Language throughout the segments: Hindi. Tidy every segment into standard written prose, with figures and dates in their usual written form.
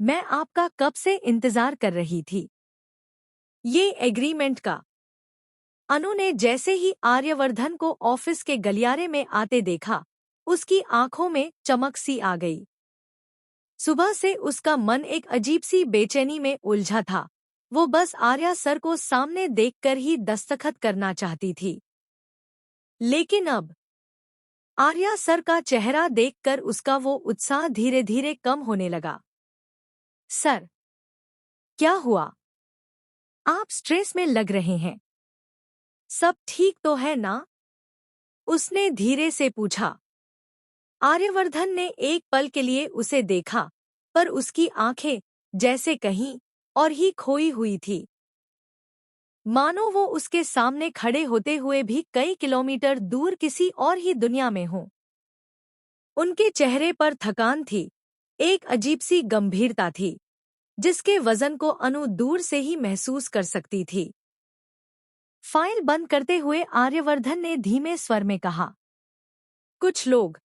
मैं आपका कब से इंतजार कर रही थी। ये एग्रीमेंट का। अनु ने जैसे ही आर्यवर्धन को ऑफिस के गलियारे में आते देखा, उसकी आंखों में चमक सी आ गई। सुबह से उसका मन एक अजीब सी बेचैनी में उलझा था। वो बस आर्या सर को सामने देखकर ही दस्तखत करना चाहती थी। लेकिन अब आर्या सर का चेहरा देखकर उसका वो उत्साह धीरे धीरे कम होने लगा। सर, क्या हुआ? आप स्ट्रेस में लग रहे हैं। सब ठीक तो है ना? उसने धीरे से पूछा। आर्यवर्धन ने एक पल के लिए उसे देखा, पर उसकी आंखें जैसे कहीं और ही खोई हुई थी। मानो वो उसके सामने खड़े होते हुए भी कई किलोमीटर दूर किसी और ही दुनिया में हो। उनके चेहरे पर थकान थी, एक अजीब सी गंभीरता थी, जिसके वजन को अनु दूर से ही महसूस कर सकती थी। फाइल बंद करते हुए आर्यवर्धन ने धीमे स्वर में कहा, कुछ लोग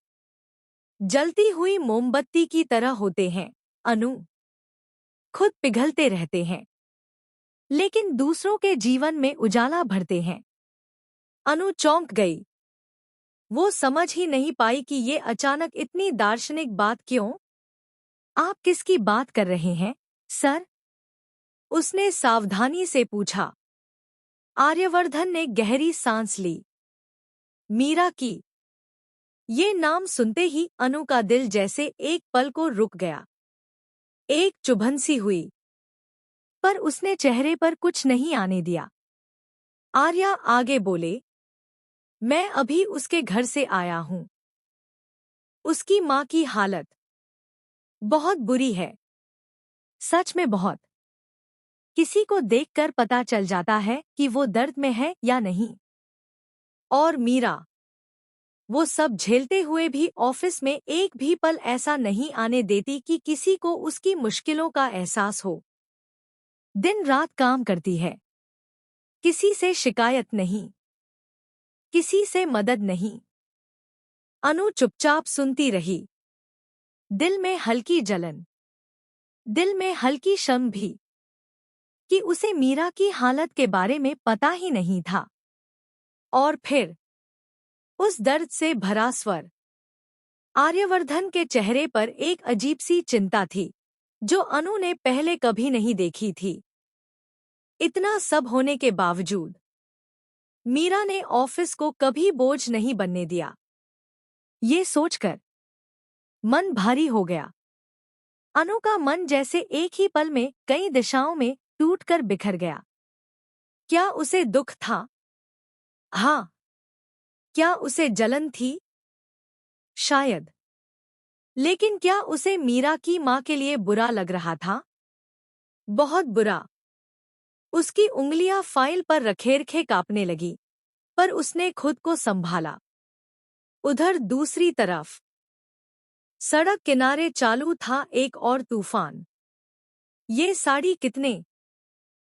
जलती हुई मोमबत्ती की तरह होते हैं, अनु। खुद पिघलते रहते हैं, लेकिन दूसरों के जीवन में उजाला भरते हैं। अनु चौंक गई। वो समझ ही नहीं पाई कि ये अचानक इतनी दार्शनिक बात क्यों। आप किसकी बात कर रहे हैं, सर? उसने सावधानी से पूछा। आर्यवर्धन ने गहरी सांस ली। मीरा की। ये नाम सुनते ही अनु का दिल जैसे एक पल को रुक गया। एक चुभन सी हुई, पर उसने चेहरे पर कुछ नहीं आने दिया। आर्या आगे बोले, मैं अभी उसके घर से आया हूं। उसकी माँ की हालत बहुत बुरी है, सच में बहुत। किसी को देखकर पता चल जाता है कि वो दर्द में है या नहीं। और मीरा, वो सब झेलते हुए भी ऑफिस में एक भी पल ऐसा नहीं आने देती कि किसी को उसकी मुश्किलों का एहसास हो। दिन रात काम करती है, किसी से शिकायत नहीं, किसी से मदद नहीं। अनु चुपचाप सुनती रही, दिल में हल्की जलन, दिल में हल्की शर्म भी, कि उसे मीरा की हालत के बारे में पता ही नहीं था। और फिर उस दर्द से भरा स्वर। आर्यवर्धन के चेहरे पर एक अजीब सी चिंता थी, जो अनु ने पहले कभी नहीं देखी थी। इतना सब होने के बावजूद मीरा ने ऑफिस को कभी बोझ नहीं बनने दिया। ये सोचकर मन भारी हो गया। अनु का मन जैसे एक ही पल में कई दिशाओं में टूटकर बिखर गया। क्या उसे दुख था? हाँ। क्या उसे जलन थी? शायद। लेकिन क्या उसे मीरा की माँ के लिए बुरा लग रहा था? बहुत बुरा। उसकी उंगलियां फाइल पर रखेरखे कांपने लगी, पर उसने खुद को संभाला। उधर दूसरी तरफ सड़क किनारे चालू था एक और तूफान। ये साड़ी कितने